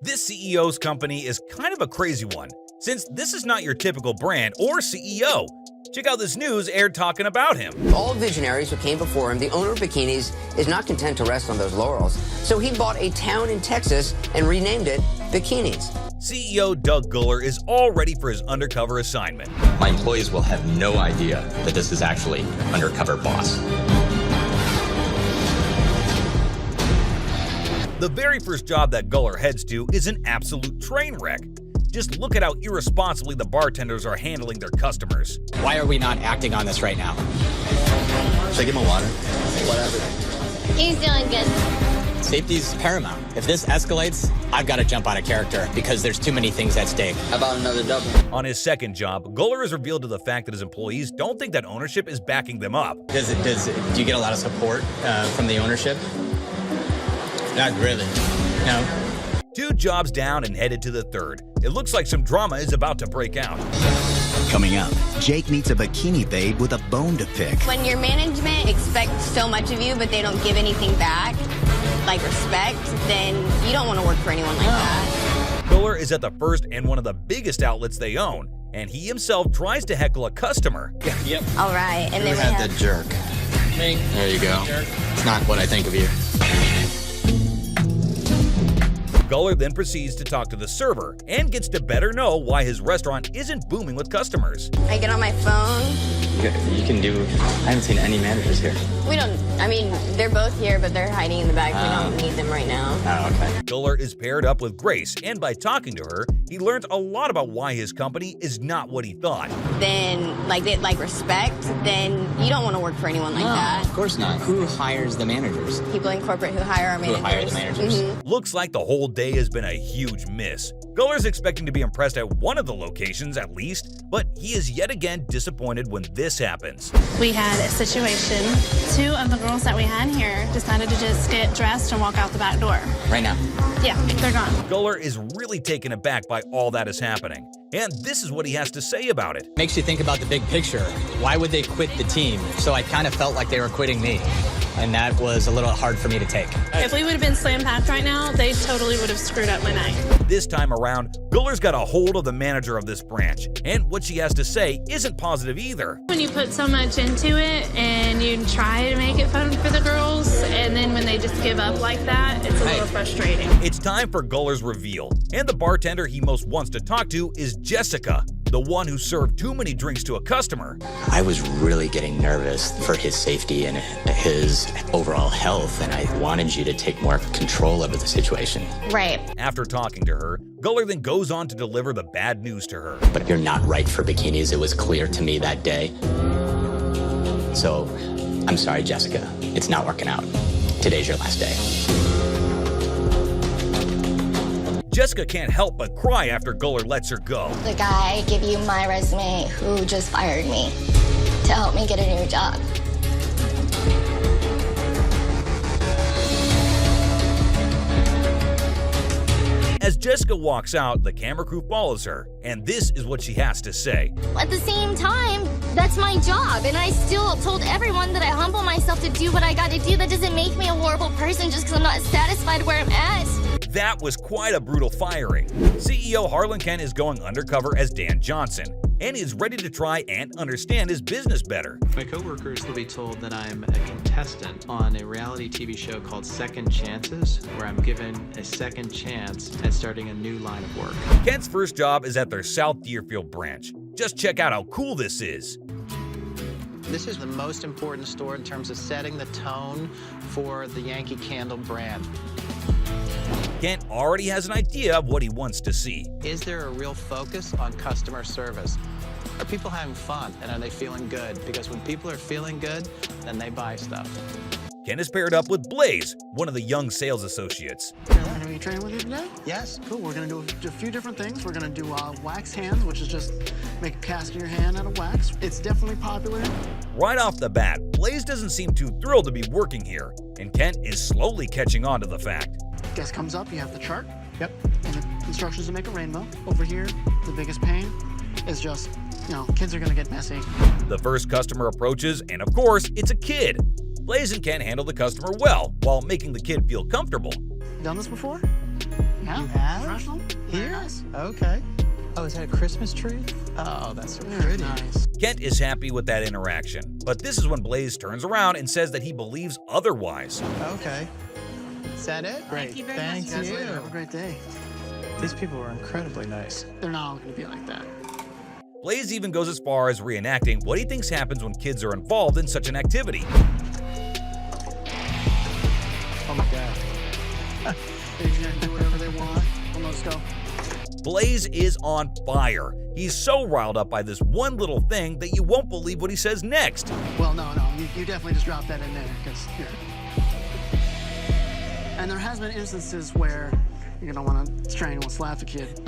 This CEO's company is kind of a crazy one, since this is not your typical brand or CEO. Check out this news aired talking about him. All visionaries who came before him, the owner of Bikinis is not content to rest on those laurels. So he bought a town in Texas and renamed it Bikinis. CEO Doug Guller is all ready for his undercover assignment. My employees will have no idea that this is actually Undercover Boss. The very first job that Guller heads to is an absolute train wreck. Just look at how irresponsibly the bartenders are handling their customers. Why are we not acting on this right now? Should I give him a water? Whatever. He's doing good. Safety's paramount. If this escalates, I've got to jump out of character because there's too many things at stake. How about another double? On his second job, Guller is revealed to the fact that his employees don't think that ownership is backing them up. Do you get a lot of support from the ownership? Not really. No. 2 jobs down and headed to the third. It looks like some drama is about to break out. Coming up, Jake meets a bikini babe with a bone to pick. When your management expects so much of you, but they don't give anything back, like respect, then you don't want to work for anyone like that. Guller is at the first and one of the biggest outlets they own, and he himself tries to heckle a customer. Yep. All right, and then we had have the jerk. Me. There you go. It's not what I think of you. Guller then proceeds to talk to the server and gets to better know why his restaurant isn't booming with customers. I get on my phone. You can do... I haven't seen any managers here. They're both here, but they're hiding in the back. We don't need them right now. Oh, okay. Guller is paired up with Grace, and by talking to her, he learns a lot about why his company is not what he thought. Then, respect, then you don't want to work for anyone like that. Of course not. Who hires the managers? People in corporate who hire our managers. Who hire the managers? Mm-hmm. Looks like the whole day has been a huge miss. Guller's expecting to be impressed at one of the locations at least, but he is yet again disappointed when this happens. We had a situation. 2 of the girls that we had here decided to just get dressed and walk out the back door. Right now. Yeah, they're gone. Guller is really taken aback by all that is happening, and this is what he has to say about it. Makes you think about the big picture. Why would they quit the team? So I kind of felt like they were quitting me. And that was a little hard for me to take. If we would have been slam-packed right now, they totally would have screwed up my night. This time around, Guller's got a hold of the manager of this branch, and what she has to say isn't positive either. When you put so much into it and you try to make it fun for the girls, and then when they just give up like that, it's a little frustrating. It's time for Guller's reveal, and the bartender he most wants to talk to is Jessica, the one who served too many drinks to a customer. I was really getting nervous for his safety and his overall health, and I wanted you to take more control over the situation. Right. After talking to her, Guller then goes on to deliver the bad news to her. But you're not right for bikinis. It was clear to me that day. So, I'm sorry, Jessica. It's not working out. Today's your last day. Jessica can't help but cry after Guller lets her go. The guy gave you my resume who just fired me to help me get a new job. As Jessica walks out, the camera crew follows her, and this is what she has to say. At the same time, that's my job, and I still told everyone that I humble myself to do what I got to do. That doesn't make me a horrible person just because I'm not satisfied where I'm at. That was quite a brutal firing. CEO Harlan Kent is going undercover as Dan Johnson, and is ready to try and understand his business better. My coworkers will be told that I'm a contestant on a reality TV show called Second Chances, where I'm given a second chance at starting a new line of work. Kent's first job is at their South Deerfield branch. Just check out how cool this is. This is the most important store in terms of setting the tone for the Yankee Candle brand. Kent already has an idea of what he wants to see. Is there a real focus on customer service? Are people having fun, and are they feeling good? Because when people are feeling good, then they buy stuff. Kent is paired up with Blaze, one of the young sales associates. Are you training with you today? Yes. Cool. We're going to do a few different things. We're going to do wax hands, which is just make a cast in your hand out of wax. It's definitely popular. Right off the bat, Blaze doesn't seem too thrilled to be working here, and Kent is slowly catching on to the fact. Guest comes up, you have the chart. Yep. And the instructions to make a rainbow. Over here, the biggest pain is just, kids are going to get messy. The first customer approaches, and of course, it's a kid. Blaze and Kent handle the customer well, while making the kid feel comfortable. Done this before? Yeah. You have? Professional? Very Here? nice. Okay. Oh, is that a Christmas tree? Oh, that's so Very pretty. nice. Kent is happy with that interaction, but this is when Blaze turns around and says that he believes otherwise. Okay. Is that it? Great. Thank you very Thank much. You guys you. later. Have a great day. These people were incredibly nice. They're not all going to be like that. Blaze even goes as far as reenacting what he thinks happens when kids are involved in such an activity. Oh my God. They're just going to do whatever they want. Well, let's go. Blaze is on fire. He's so riled up by this one little thing that you won't believe what he says next. Well, no. You definitely just dropped that in there because you're... And there has been instances where you're going to want to try and slap the kid.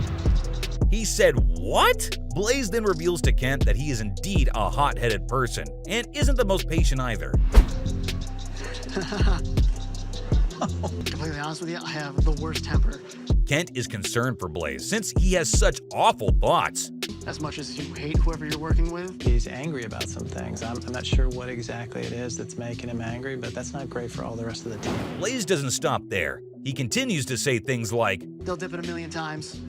He said, "What?" Blaze then reveals to Kent that he is indeed a hot-headed person and isn't the most patient either. Completely honest with you, I have the worst temper. Kent is concerned for Blaze since he has such awful thoughts. As much as you hate whoever you're working with. He's angry about some things. I'm not sure what exactly it is that's making him angry, but that's not great for all the rest of the team. Blaze doesn't stop there. He continues to say things like, They'll dip it a million times,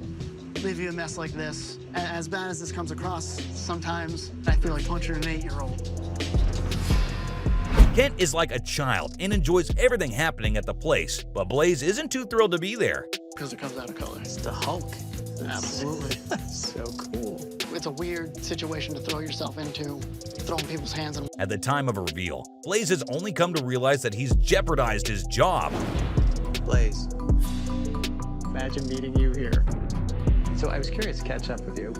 leave you a mess like this. As bad as this comes across, sometimes I feel like punching an 8-year-old. Kent is like a child and enjoys everything happening at the place, but Blaze isn't too thrilled to be there. Because it comes out of color. It's the Hulk. Absolutely. So cool. It's a weird situation to throw yourself into, throwing people's hands in. At the time of a reveal, Blaze has only come to realize that he's jeopardized his job. Blaze, imagine meeting you here. So I was curious to catch up with you.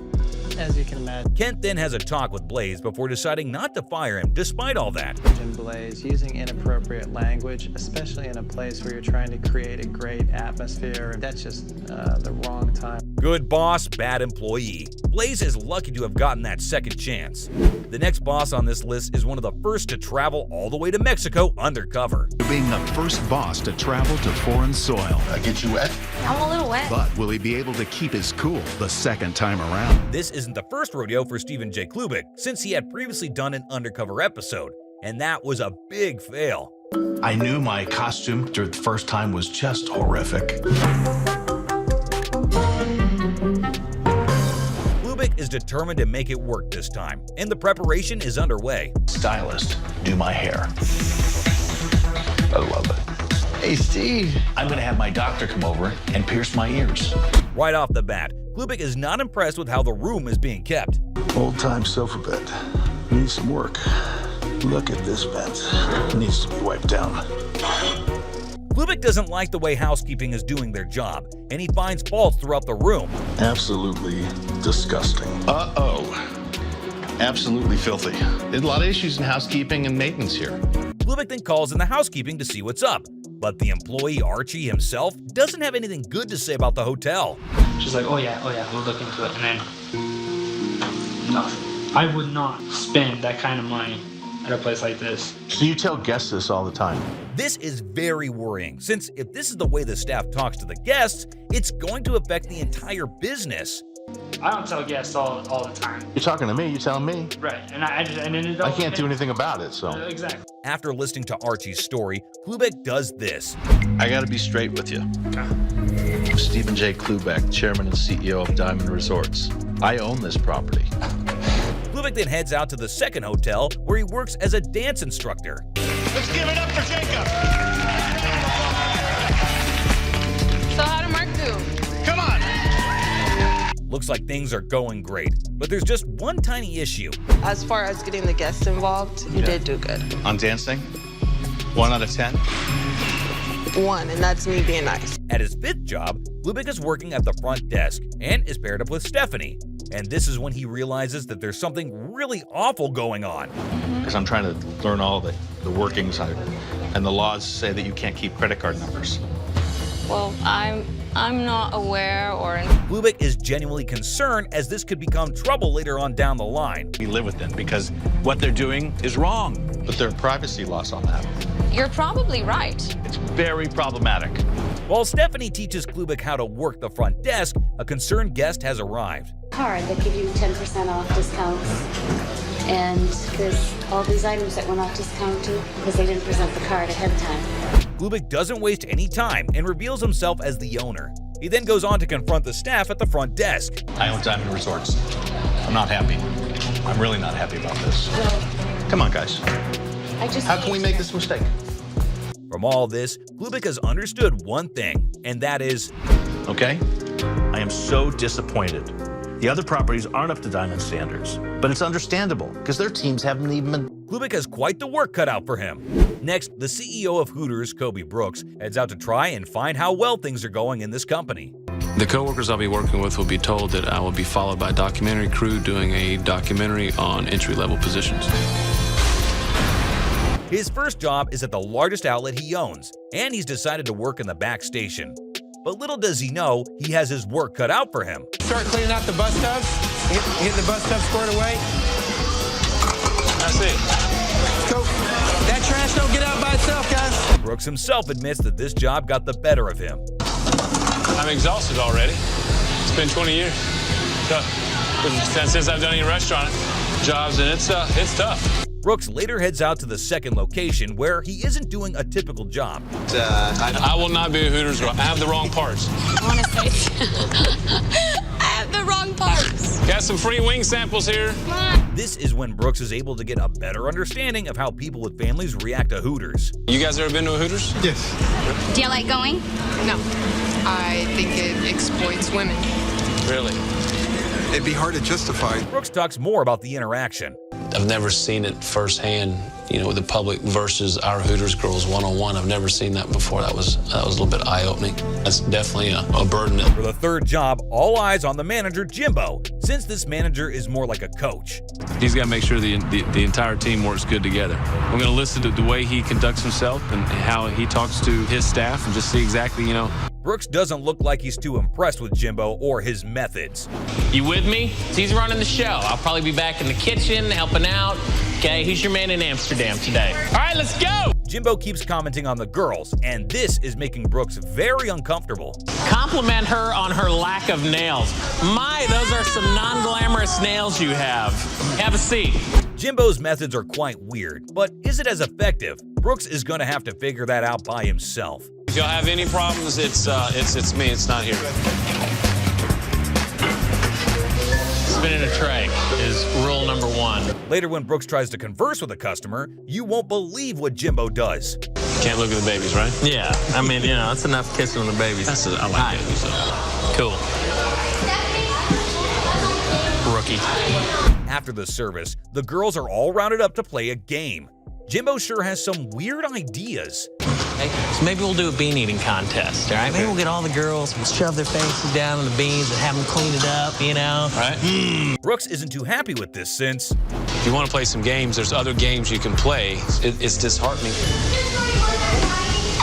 As you can imagine, Kent then has a talk with Blaze before deciding not to fire him despite all that. Blaze, using inappropriate language, especially in a place where you're trying to create a great atmosphere, that's just the wrong time. Good boss, bad employee. Blaze is lucky to have gotten that second chance. The next boss on this list is one of the first to travel all the way to Mexico undercover. Being the first boss to travel to foreign soil. I get you wet? I'm a little wet. But will he be able to keep his cool the second time around? This isn't the first rodeo for Stephen J. Klubik, since he had previously done an undercover episode, and that was a big fail. I knew my costume during the first time was just horrific. Klubik is determined to make it work this time, and the preparation is underway. Stylist, do my hair. I love it. Hey, Steve. I'm gonna have my doctor come over and pierce my ears. Right off the bat, Klubik is not impressed with how the room is being kept. Old-time sofa bed. Needs some work. Look at this vent. Needs to be wiped down. Klubik doesn't like the way housekeeping is doing their job, and he finds faults throughout the room. Absolutely disgusting. Uh-oh. Absolutely filthy. There's a lot of issues in housekeeping and maintenance here. Klubik then calls in the housekeeping to see what's up, but the employee Archie himself doesn't have anything good to say about the hotel. She's like, oh yeah, we'll look into it, and then nothing. I would not spend that kind of money at a place like this. So you tell guests this all the time? This is very worrying, since if this is the way the staff talks to the guests, it's going to affect the entire business. I don't tell guests all the time. You're talking to me, you telling me? Right, and I can't do anything about it, so. Exactly. After listening to Archie's story, Klubik does this. I gotta be straight with you. I'm Stephen J. Klubik, Chairman and CEO of Diamond Resorts. I own this property. Klubik then heads out to the second hotel where he works as a dance instructor. Let's give it up for Jacob! So how did Mark do? Come on! Looks like things are going great, but there's just one tiny issue. As far as getting the guests involved, you did do good. On dancing? 1 out of 10? 1, and that's me being nice. At his fifth job, Klubik is working at the front desk and is paired up with Stephanie. And this is when he realizes that there's something really awful going on. Because I'm trying to learn all the workings, and the laws say that you can't keep credit card numbers. Well, I'm not aware or... Klubik is genuinely concerned as this could become trouble later on down the line. We live with them because what they're doing is wrong. But there are privacy laws on that. You're probably right. It's very problematic. While Stephanie teaches Klubik how to work the front desk, a concerned guest has arrived. Card that give you 10% off discounts. And there's all these items that were not discounted because they didn't present the card ahead of time. Klubik doesn't waste any time and reveals himself as the owner. He then goes on to confront the staff at the front desk. I own Diamond Resorts. I'm not happy. I'm really not happy about this. Come on, guys. How can we make this mistake? From all this, Klubik has understood one thing, and that is, okay, I am so disappointed. The other properties aren't up to Diamond standards, but it's understandable because their teams haven't even been. Klubik has quite the work cut out for him. Next, the CEO of Hooters, Kobe Brooks, heads out to try and find how well things are going in this company. The coworkers I'll be working with will be told that I will be followed by a documentary crew doing a documentary on entry-level positions. His first job is at the largest outlet he owns, and he's decided to work in the back station. But little does he know, he has his work cut out for him. Start cleaning out the bus tubs, get the bus tubs squared away. That's it. Go. That trash don't get out by itself, guys. Brooks himself admits that this job got the better of him. I'm exhausted already. It's been 20 years. Since I've done any restaurant jobs, and it's tough. Brooks later heads out to the second location where he isn't doing a typical job. I will not be a Hooters girl. I have the wrong parts. I want to say I have the wrong parts. Got some free wing samples here. This is when Brooks is able to get a better understanding of how people with families react to Hooters. You guys ever been to a Hooters? Yes. Do you like going? No. I think it exploits women. Really? It'd be hard to justify. Brooks talks more about the interaction. I've never seen it firsthand, with the public versus our Hooters girls one-on-one. I've never seen that before. That was a little bit eye-opening. That's definitely a burden. For the third job, all eyes on the manager, Jimbo, since this manager is more like a coach. He's got to make sure the entire team works good together. We're going to listen to the way he conducts himself and how he talks to his staff and just see exactly, Brooks doesn't look like he's too impressed with Jimbo or his methods. You with me? He's running the show. I'll probably be back in the kitchen helping out. Okay, who's your man in Amsterdam today? All right, let's go! Jimbo keeps commenting on the girls, and this is making Brooks very uncomfortable. Compliment her on her lack of nails. My, those are some non-glamorous nails you have. Have a seat. Jimbo's methods are quite weird, but is it as effective? Brooks is going to have to figure that out by himself. If y'all have any problems, it's me. It's not here. Spinning a tray is rule number 1. Later, when Brooks tries to converse with a customer, you won't believe what Jimbo does. Can't look at the babies, right? Yeah, I mean, that's enough kissing on the babies. I like babies. Cool. Rookie. After the service, the girls are all rounded up to play a game. Jimbo sure has some weird ideas. Hey, so maybe we'll do a bean eating contest, all right? Maybe we'll get all the girls, we'll shove their faces down in the beans and have them clean it up, Right. Brooks isn't too happy with this since, if you want to play some games, there's other games you can play. It's disheartening.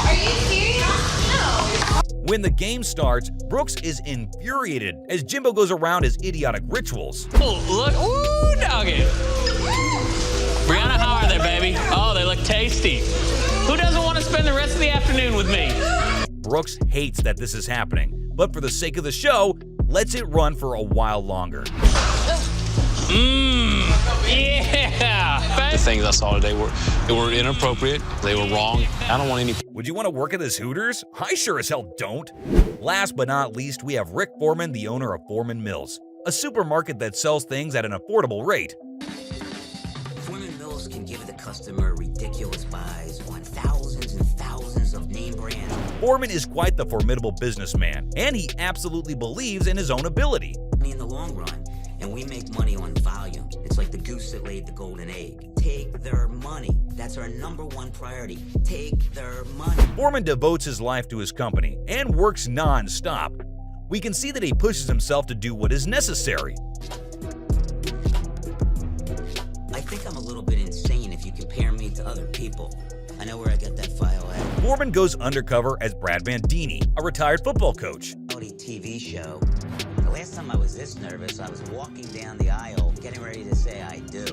Are you serious? No. when the game starts, Brooks is infuriated as Jimbo goes around his idiotic rituals. Oh, look. Ooh, doggy. Brianna, how are they, baby? Oh, they look tasty. Who doesn't want to spend the rest of the afternoon with me? Brooks hates that this is happening, but for the sake of the show, lets it run for a while longer. Yeah! The things I saw today were inappropriate. They were wrong. I don't want any... Would you want to work at this Hooters? I sure as hell don't. Last but not least, we have Rick Foreman, the owner of Foreman Mills, a supermarket that sells things at an affordable rate. Foreman Mills can give the customer ridiculous buys on thousands and thousands of name brands. Foreman is quite the formidable businessman, and he absolutely believes in his own ability. In the long run, and we make money on volume. It's like the goose that laid the golden egg. Take their money. That's our #1 priority. Take their money. Foreman devotes his life to his company and works non-stop. We can see that he pushes himself to do what is necessary. I think I'm a little bit insane if you compare me to other people. I know where I got that file at. Foreman goes undercover as Brad Bandini, a retired football coach. TV show. The last time I was this nervous, I was walking down the aisle getting ready to say I do.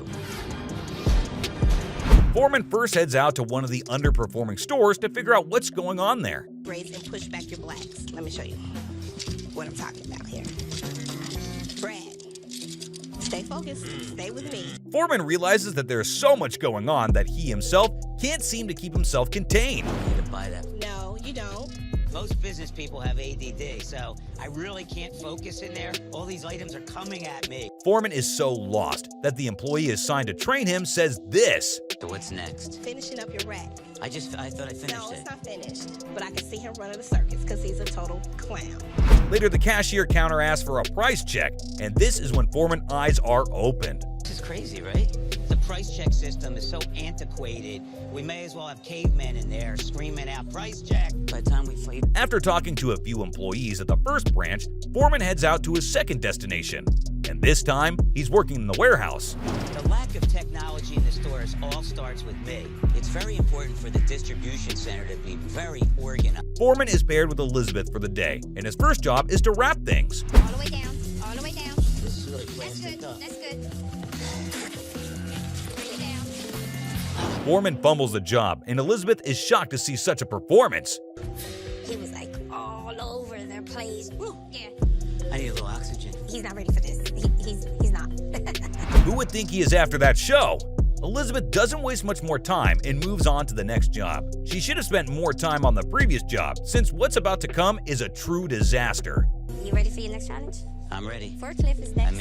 Foreman first heads out to one of the underperforming stores to figure out what's going on there. Raise and push back your blacks. Let me show you what I'm talking about here. Brad, stay focused. Stay with me. Foreman realizes that there's so much going on that he himself can't seem to keep himself contained. To buy that. No, you don't. Most business people have ADD, so I really can't focus in there. All these items are coming at me. Foreman is so lost that the employee assigned to train him says this. So what's next? Finishing up your rack. I thought I finished No, it. it's not finished. But I can see him running the circus because he's a total clown. Later, the cashier counter asks for a price check, and this is when Foreman's eyes are opened. This is crazy, right? The price check system is so antiquated, we may as well have cavemen in there screaming out, price check, by the time we fight. After talking to a few employees at the first branch, Foreman heads out to his second destination. And this time, he's working in the warehouse. The lack of technology in the stores all starts with me. It's very important for the distribution center to be very organized. Foreman is paired with Elizabeth for the day, and his first job is to wrap things. All the way down. All the way down. This is really That's plastic good. up. That's good. Bring it down. Foreman fumbles the job, and Elizabeth is shocked to see such a performance. He was like all over their place. Woo, yeah. I need a little oxygen. He's not ready for this. He's not. Who would think he is after that show? Elizabeth doesn't waste much more time and moves on to the next job. She should have spent more time on the previous job, since what's about to come is a true disaster. You ready for your next challenge? I'm ready. Forklift is next.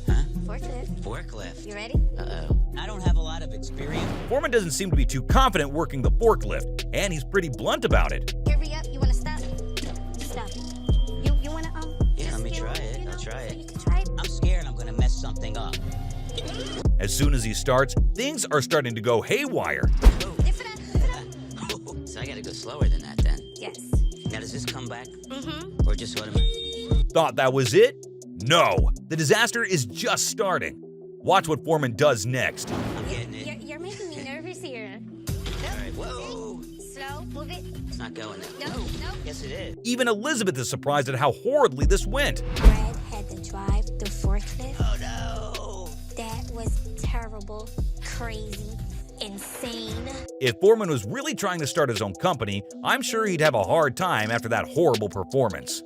Huh? Forklift. Forklift. You ready? Uh-oh. I don't have a lot of experience. Foreman doesn't seem to be too confident working the forklift, and he's pretty blunt about it. Hurry up. You want to stop? Stop. You want to Yeah, let me try it. I'll try so you it. can try it. I'm scared I'm gonna mess something up. As soon as he starts, things are starting to go haywire. Lift it up. So I gotta go slower than that then. Yes. Now does this come back? Mm-hmm. Or just automatic? Thought that was it? No, the disaster is just starting. Watch what Foreman does next. I'm getting it. You're making me nervous here. Alright, whoa! Slow. Move it. It's not going there. No. No. Yes, it is. Even Elizabeth is surprised at how horridly this went. Brad had to drive the forklift. Oh no! That was terrible, crazy, insane. If Foreman was really trying to start his own company, I'm sure he'd have a hard time after that horrible performance.